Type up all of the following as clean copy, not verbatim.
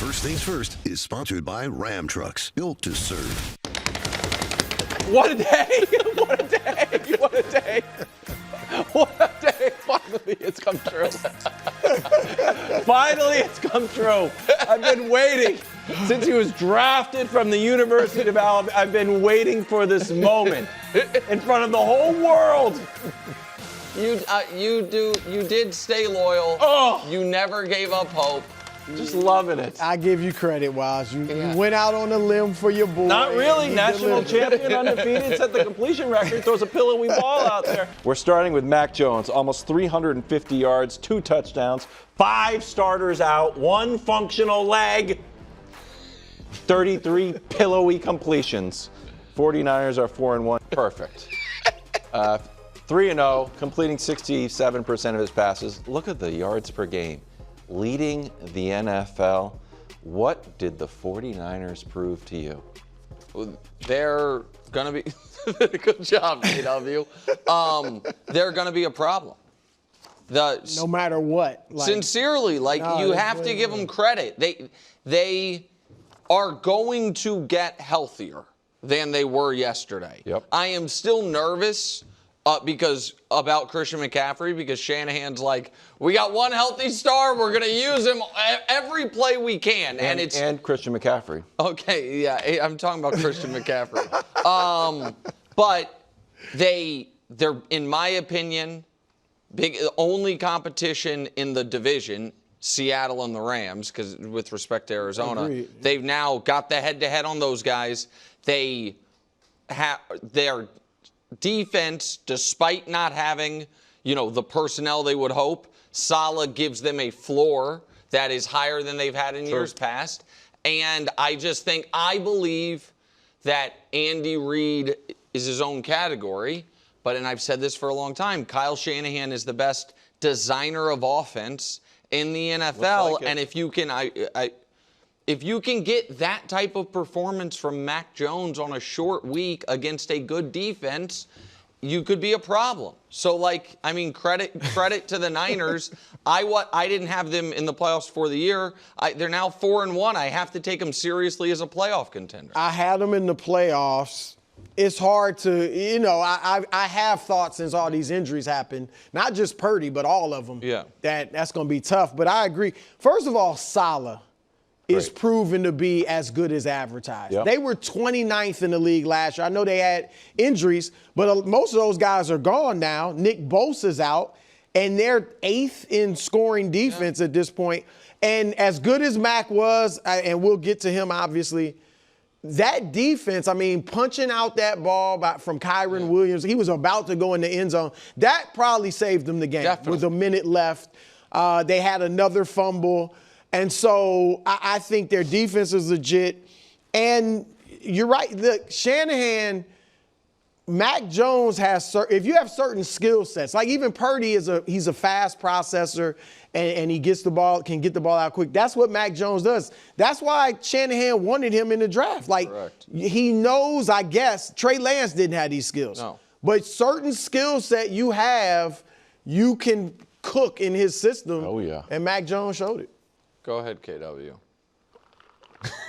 First Things First is sponsored by Ram Trucks, built to serve. What a day! What a day! What a day! What a day! Finally, it's come true. Finally, it's come true. I've been waiting since he was drafted from the University of Alabama. I've been waiting for this moment in front of the whole world. You did stay loyal. Oh. You never gave up hope. Just loving it. I give you credit, Waz. You went out on a limb for your boy. Not really. You National delivered. champion, undefeated, set the completion record, throws a pillowy ball out there. We're starting with Mac Jones, almost 350 yards, 2 touchdowns, 5 starters out, 1 functional leg, 33 pillowy completions. 49ers are 4-1. Perfect. 3-0, completing 67% of his passes. Look at the yards per game. Leading the NFL. What did the 49ers prove to you? They're going to be – good job, KW. They're going to be a problem. No matter what. Sincerely, you have to give them credit. They are going to get healthier than they were yesterday. Yep. I am still nervous about Christian McCaffrey, because Shanahan's like, we got one healthy star, we're going to use him every play we can. And Christian McCaffrey. Okay, yeah, I'm talking about Christian McCaffrey. But they're, in my opinion, only competition in the division, Seattle and the Rams, because with respect to Arizona, Agreed. They've now got the head-to-head on those guys. Their defense, despite not having, the personnel they would hope, gives them a floor that is higher than they've had in years past. And I believe that Andy Reid is his own category, and I've said this for a long time, Kyle Shanahan is the best designer of offense in the NFL. And if you can, if you can get that type of performance from Mac Jones on a short week against a good defense, you could be a problem. So, credit to the Niners. I didn't have them in the playoffs for the year. They're now 4-1. I have to take them seriously as a playoff contender. I had them in the playoffs. It's hard to, I have thought since all these injuries happened, not just Purdy, but all of them, that's going to be tough. But I agree. First of all, Saleh is proven to be as good as advertised. Yep. They were 29th in the league last year. I know they had injuries, but most of those guys are gone now. Nick Bosa's out, and they're 8th in scoring defense at this point. And as good as Mac was, and we'll get to him obviously, that defense, punching out that ball from Kyron Williams, he was about to go in the end zone. That probably saved them the game. Definitely. With a minute left. They had another fumble. And so I think their defense is legit. And you're right. Look, Shanahan, Mac Jones has if you have certain skill sets, like even Purdy he's a fast processor and he can get the ball out quick. That's what Mac Jones does. That's why Shanahan wanted him in the draft. He knows, I guess, Trey Lance didn't have these skills. No. But certain skill set you have, you can cook in his system. Oh, yeah. And Mac Jones showed it. Go ahead, KW.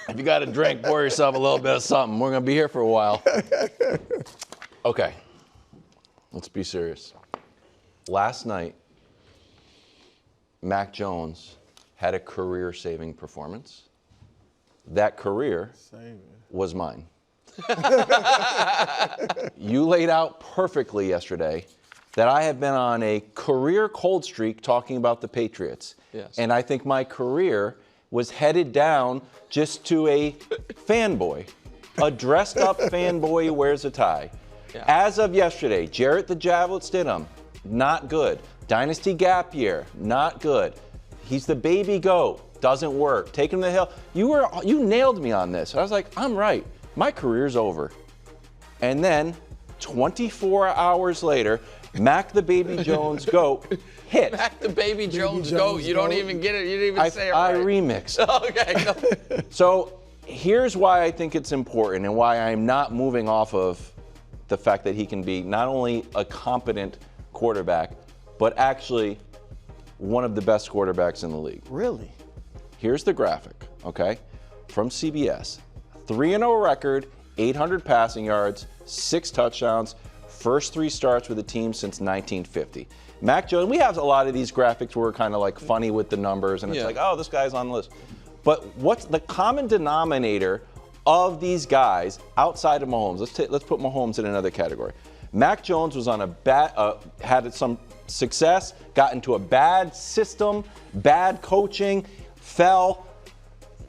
If you got a drink, pour yourself a little bit of something. We're going to be here for a while. Okay. Let's be serious. Last night, Mac Jones had a career-saving performance. That career was mine. You laid out perfectly yesterday that I have been on a career cold streak talking about the Patriots. Yes. And I think my career was headed down just to a fanboy, a dressed-up fanboy who wears a tie. Yeah. As of yesterday, Jarrett the Javelin Stidham, not good. Dynasty gap year, not good. He's the baby goat, doesn't work. Take him to the hill. You nailed me on this. I was like, I'm right. My career's over. And then 24 hours later, Mac the Baby Jones goat hit. Mac the Baby Jones goat. You don't even get it. You didn't even say it right. I remixed. Okay. So here's why I think it's important and why I'm not moving off of the fact that he can be not only a competent quarterback, but actually one of the best quarterbacks in the league. Really? Here's the graphic. okay, from CBS. 3-0 record, 800 passing yards, 6 touchdowns, first 3 starts with the team since 1950. Mac Jones, we have a lot of these graphics where we're kind of like funny with the numbers, and it's like, oh, this guy's on the list. But what's the common denominator of these guys outside of Mahomes? Let's put Mahomes in another category. Mac Jones was on a bad, had some success, got into a bad system, bad coaching, fell,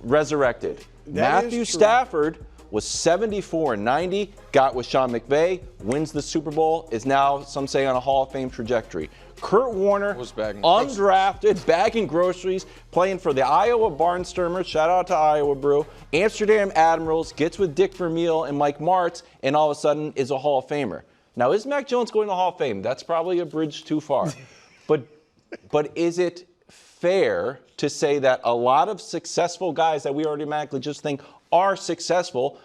resurrected. Matthew Stafford was 74-90, got with Sean McVay, wins the Super Bowl, is now, some say, on a Hall of Fame trajectory. Kurt Warner, undrafted, bagging groceries, playing for the Iowa Barnstormers, shout out to Iowa Brew, Amsterdam Admirals, gets with Dick Vermeil and Mike Martz, and all of a sudden is a Hall of Famer. Now, is Mac Jones going to the Hall of Fame? That's probably a bridge too far. But is it fair to say that a lot of successful guys that we automatically just think are successful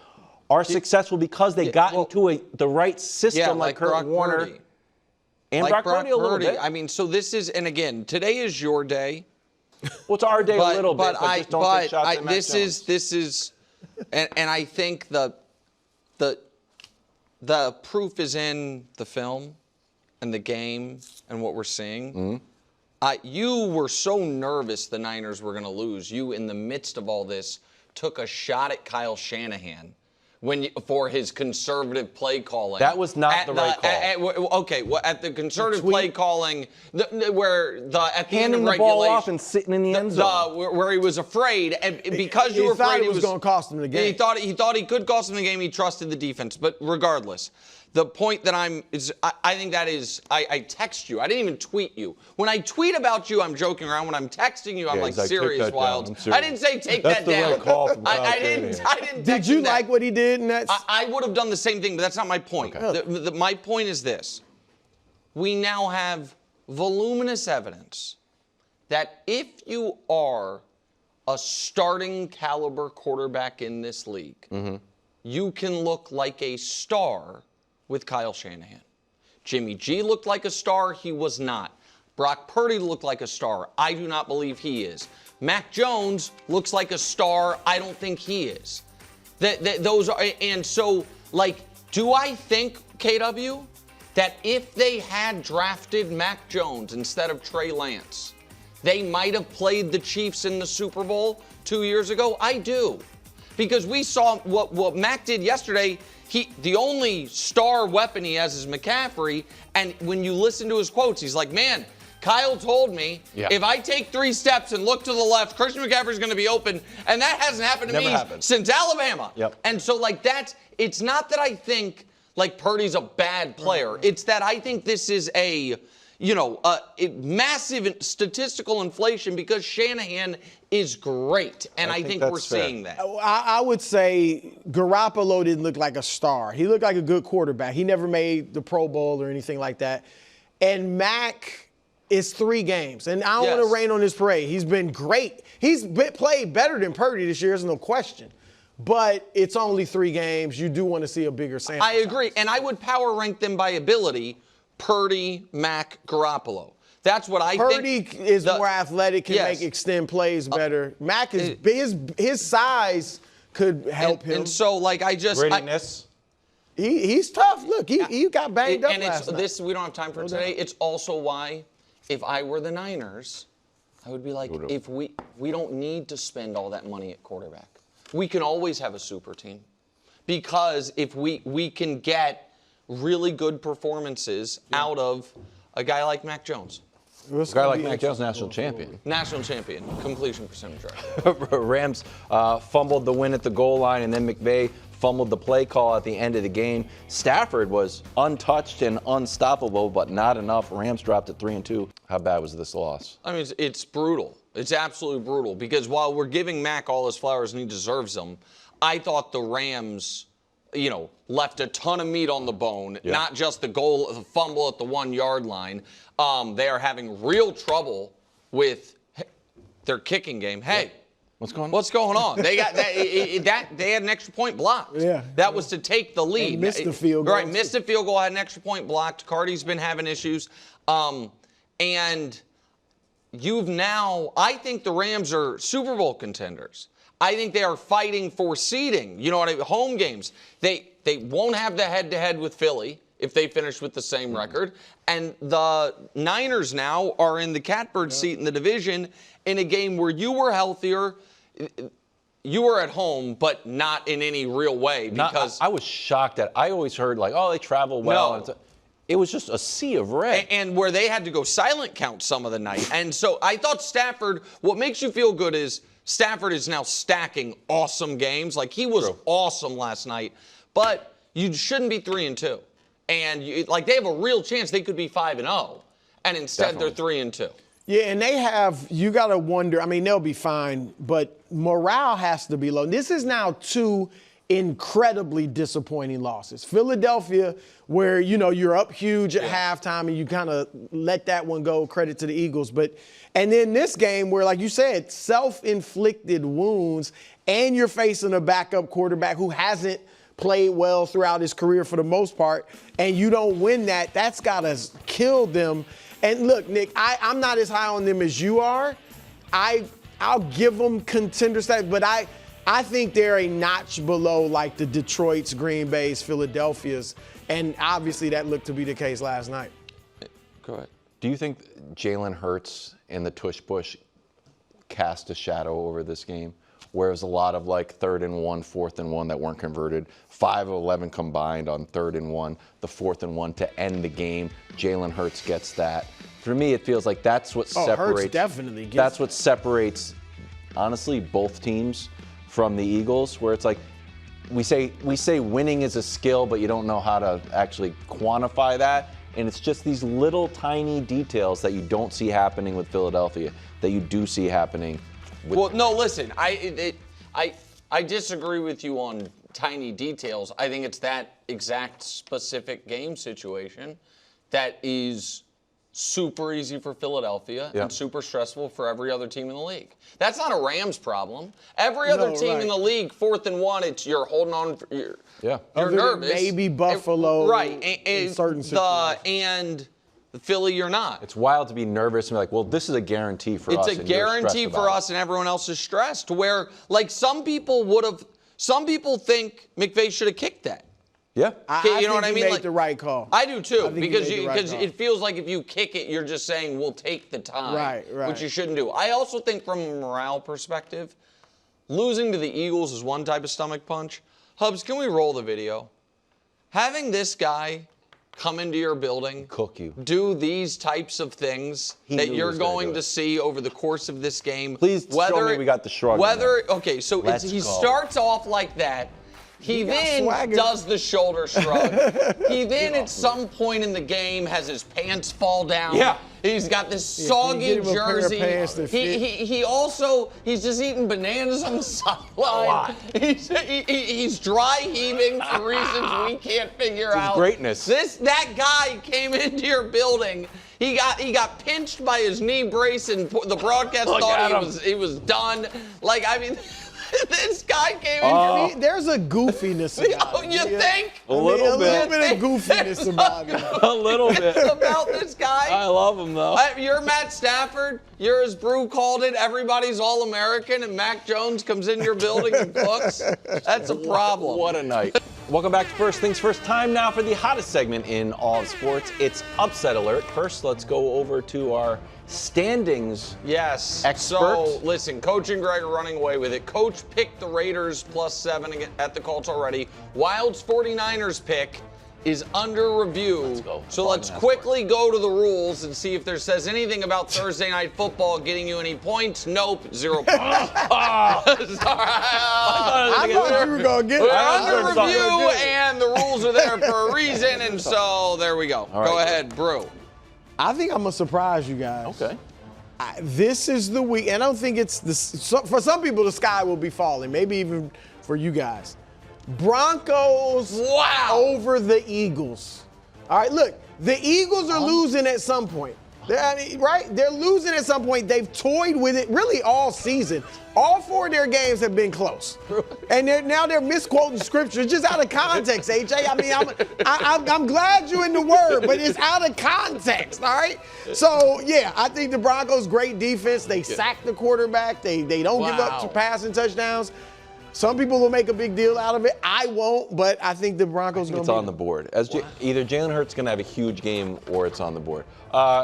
because they got into the right system, like Kurt Brock Warner Purdy. and like Brock Purdy a little bit. I mean, so this is, and again, today is your day. Well, it's our day a little bit, but just don't take shots at Mac this Jones. This is, and I think the proof is in the film and the game and what we're seeing. Mm-hmm. You were so nervous the Niners were going to lose. You, in the midst of all this, took a shot at Kyle Shanahan for his conservative play calling. That was not the right call. At the conservative play calling, where at the end of handing the regulation, ball off and sitting in the end zone, where he was afraid, and because you were afraid it was going to cost him the game. He thought he could cost him the game. He trusted the defense, but regardless. The point that I think that is, I text you. I didn't even tweet you. When I tweet about you, I'm joking around. When I'm texting you, I'm like serious wild. I didn't say take that down. That's the right call from Kyle I didn't. Did you like what he did in that? I would have done the same thing, but that's not my point. Okay. My point is this. We now have voluminous evidence that if you are a starting caliber quarterback in this league, you can look like a star with Kyle Shanahan. Jimmy G looked like a star. He was not. Brock Purdy looked like a star. I do not believe he is. Mac Jones looks like a star. I don't think he is. Those are, and so, like, do I think, KW, that if they had drafted Mac Jones instead of Trey Lance, they might have played the Chiefs in the Super Bowl 2 years ago? I do. Because we saw what Mac did yesterday. The only star weapon he has is McCaffrey, and when you listen to his quotes, he's like, man, Kyle told me if I take 3 steps and look to the left, Christian McCaffrey's going to be open, and that hasn't happened to me since Alabama. And so, like, it's not that I think, like, Purdy's a bad player. It's that I think this is a massive statistical inflation because Shanahan is great, and I think we're seeing that. I would say Garoppolo didn't look like a star. He looked like a good quarterback. He never made the Pro Bowl or anything like that. And Mac is 3 games, and I don't want to rain on his parade. He's been great. He's played better than Purdy this year, there's no question. But it's only 3 games. You do want to see a bigger sample. I agree, and I would power rank them by ability. Purdy, Mac, Garoppolo. That's what I think. Purdy is more athletic, can make extend plays better. Mac is his size could help him. And so, like, grittiness. He's tough. Look, he got banged up last night. This we don't have time for today. It's also why, if I were the Niners, I would be like, if we don't need to spend all that money at quarterback. We can always have a super team, because if we can get really good performances out of a guy like Mac Jones. A guy like Mac Jones, national champion. National champion, completion percentage. Rams fumbled the win at the goal line, and then McVay fumbled the play call at the end of the game. Stafford was untouched and unstoppable, but not enough. Rams dropped at 3-2. How bad was this loss? I mean, it's brutal. It's absolutely brutal, because while we're giving Mac all his flowers and he deserves them, I thought the Rams, left a ton of meat on the bone, not just the fumble at the 1-yard line. They are having real trouble with their kicking game. Hey, what's going on? They got that. They had an extra point blocked. That was to take the lead. And missed the field goal. Right, missed the field goal, had an extra point blocked. Cardi's been having issues. And I think the Rams are Super Bowl contenders. I think they are fighting for seeding. You know what I mean? Home games. They won't have the head-to-head with Philly if they finish with the same record. And the Niners now are in the catbird seat in the division in a game where you were healthier. You were at home, but not in any real way because I was shocked at. I always heard like, oh, they travel well. No. It was just a sea of red. And where they had to go silent count some of the night. And so I thought Stafford, what makes you feel good is Stafford is now stacking awesome games. Like he was awesome last night, but you shouldn't be 3-2. And they have a real chance they could be 5-0. And instead they're 3-2. Yeah, and they have, you got to wonder, I mean, they'll be fine, but morale has to be low. This is now 2 incredibly disappointing losses. Philadelphia, where, you're up huge at halftime and you kind of let that one go, credit to the Eagles. And then this game where, like you said, self-inflicted wounds and you're facing a backup quarterback who hasn't played well throughout his career for the most part, and you don't win that's got to kill them. And look, Nick, I'm not as high on them as you are. I'll give them contender status, but I think they're a notch below like the Detroits, Green Bays, Philadelphias, and obviously that looked to be the case last night. Go ahead. Do you think Jalen Hurts and the tush push cast a shadow over this game? Whereas a lot of like 3rd and 1, 4th and 1 that weren't converted, 5 of 11 combined on 3rd and 1, the 4th and 1 to end the game. Jalen Hurts gets that. For me, it feels like that's what separates. Hurts definitely gets that's what separates, honestly, both teams from the Eagles. Where it's like we say winning is a skill, but you don't know how to actually quantify that. And it's just these little tiny details that you don't see happening with Philadelphia that you do see happening. Well, no, listen, I disagree with you on tiny details. I think it's that exact specific game situation that is super easy for Philadelphia and super stressful for every other team in the league. That's not a Rams problem. Every other team in the league, 4th and 1, you're holding on. You're nervous. Maybe Buffalo. Right. In certain situations. And Philly, you're not. It's wild to be nervous and be like, well, this is a guarantee for us. It's a guarantee for us, and everyone else is stressed. Where, like, some people think McVay should have kicked that. Yeah. I you know what I think mean? he made the right call. I do too, because call. it feels like if you kick it, you're just saying we'll take the time, right. which you shouldn't do. I also think from a morale perspective, losing to the Eagles is one type of stomach punch. Hubs, can we roll the video? Having this guy come into your building, cook you, do these types of things that you're going to see over the course of this game. Please show me we got the shrug. Okay, so he starts off like that. He then does the shoulder shrug. He then at some point in the game has his pants fall down. Yeah. He's got this soggy jersey. He's just eating bananas on the sideline. He's dry heaving for reasons we can't figure out. Greatness. That guy came into your building. He got pinched by his knee brace, and the broadcast thought he was done. This guy came in. There's a goofiness about him. You think? A little bit of goofiness about him. A little bit. About this guy? I love him, though. You're Matt Stafford. You're, as Brew called it, everybody's All-American, and Mac Jones comes in your building and cooks. That's a problem. What a night. Welcome back to First Things First. Time now for the hottest segment in all of sports. It's Upset Alert. First, let's go over to our standings expert. So, listen, Coach and Greg are running away with it. Coach picked the Raiders +7 at the Colts already. Wild's 49ers pick is under review. Let's go. So let's quickly go to the rules and see if there says anything about Thursday Night Football getting you any points. Nope, 0 points. Sorry. I thought you were going to get it. We're under review, and the rules are there for a reason, and so there we go. Go ahead, Brew. I think I'm going to surprise you guys. Okay. This is the week, and I don't think for some people the sky will be falling, maybe even for you guys. Broncos over the Eagles. All right, look, the Eagles are losing at some point. Right? They're losing at some point. They've toyed with it really all season. All 4 of their games have been close. And now they're misquoting scripture. It's just out of context, AJ. I mean, I'm glad you're in the word, but it's out of context, all right? So, yeah, I think the Broncos, great defense. They sack the quarterback. They don't give up to passing touchdowns. Some people will make a big deal out of it. I won't, but I think the Broncos going to be. It's on the board. Either Jalen Hurts is going to have a huge game or it's on the board.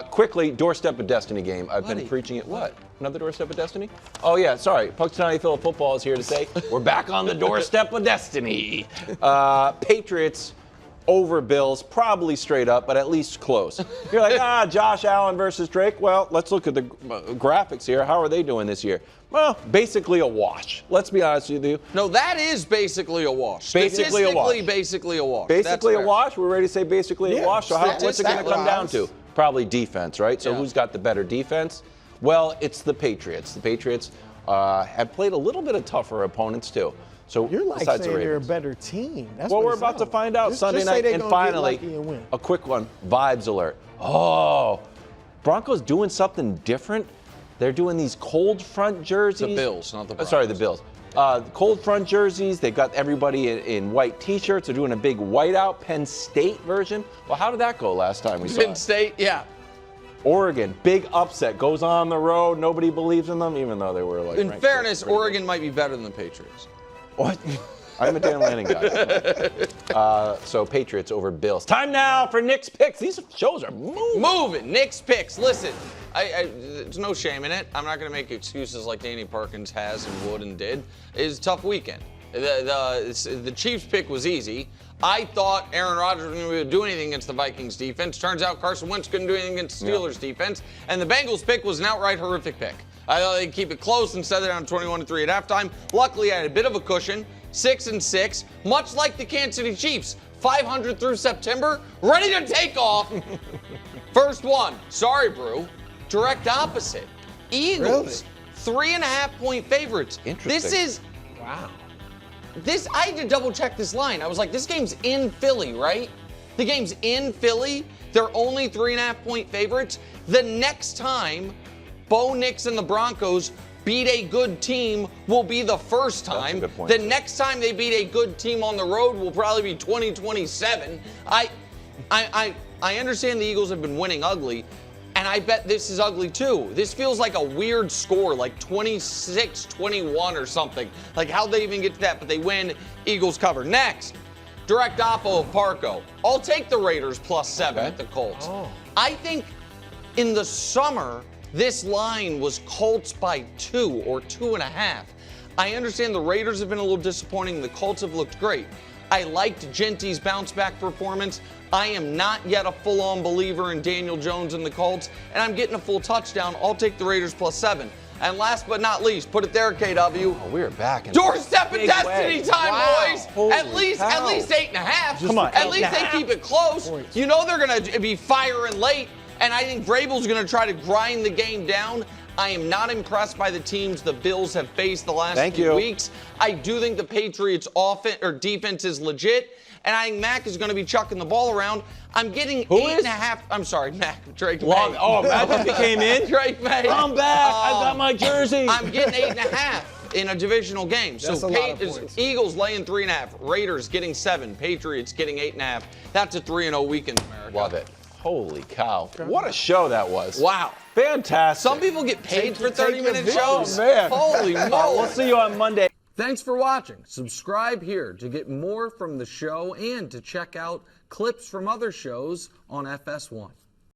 Quickly, doorstep of destiny game. I've been preaching it. What? Another doorstep of destiny? Oh, yeah, sorry. Punxsutawney Phil Football is here to say we're back on the doorstep of destiny. Patriots over Bills, probably straight up, but at least close. You're like, Josh Allen versus Drake. Well, let's look at the graphics here. How are they doing this year? Well, basically a wash. Let's be honest with you. No, that is basically a wash. Basically a wash. Basically a wash. Basically a wash? We're ready to say basically a wash? So what's it going to come down to? Probably defense, right? So who's got the better defense? Well, it's the Patriots. The Patriots have played a little bit of tougher opponents, too. So you're like saying they're a better team. That's well, we're about to find out Sunday night. And finally, a quick one. Vibes alert. Oh, Broncos doing something different. They're doing these cold front jerseys. The Bills, not the Broncos. Sorry, the Bills. Cold front jerseys. They've got everybody in white T-shirts. They're doing a big whiteout Penn State version. Well, how did that go last time we saw it? Penn State, yeah. Oregon, big upset. Goes on the road. Nobody believes in them, even though they were like. In fairness, Oregon might be better than the Patriots. What? I'm a Dan Lanning guy. So Patriots over Bills. Time now for Nick's picks. These shows are moving. Nick's picks. Listen, there's no shame in it. I'm not going to make excuses like Danny Parkins has and would and did. It's a tough weekend. The Chiefs pick was easy. I thought Aaron Rodgers wasn't going to do anything against the Vikings defense. Turns out Carson Wentz couldn't do anything against the Steelers defense. And the Bengals pick was an outright horrific pick. I thought they'd keep it close and set it down 21-3 at halftime. Luckily, I had a bit of a cushion, 6-6, much like the Kansas City Chiefs, 500 through September, ready to take off. First one, sorry, Brew, direct opposite. Eagles, 3.5-point favorites. Interesting. I had to double check this line. I was like, this game's in Philly, right? The game's in Philly. They're only 3.5-point favorites. The next time Bo Nix and the Broncos beat a good team will be the first time. That's a good point. The next time they beat a good team on the road will probably be 2027. I understand the Eagles have been winning ugly, and I bet this is ugly too. This feels like a weird score, like 26-21 or something. Like how they even get to that, but they win. Eagles cover. Next, direct oppo of Parco. I'll take the Raiders +7 at the Colts. I think in the summer, this line was Colts by 2 or 2.5. I understand the Raiders have been a little disappointing. The Colts have looked great. I liked Genty's bounce back performance. I am not yet a full-on believer in Daniel Jones and the Colts, and I'm getting a full touchdown. I'll take the Raiders +7. And last but not least, put it there, KW. Oh, we're back. Doorstep of destiny time, boys. Holy at least 8.5. Come on. At least they keep it close. You know they're going to be firing late. And I think Vrabel's going to try to grind the game down. I am not impressed by the teams the Bills have faced the last few weeks. I do think the Patriots' defense is legit, and I think Mac is going to be chucking the ball around. I'm getting 8.5. I'm sorry, Mac. Drake May. Oh, Mac just came in? Drake May. I'm back. I've got my jersey. I'm getting 8.5 in a divisional game. That's so a lot of points. Eagles laying 3.5. Raiders getting 7. Patriots getting 8.5. That's a 3-0 weekend in America. Love it. Holy cow. What a show that was. Wow. Fantastic. Some people get paid for 30-minute shows. Oh, man. Holy moly. We'll see you on Monday. Thanks for watching. Subscribe here to get more from the show and to check out clips from other shows on FS1.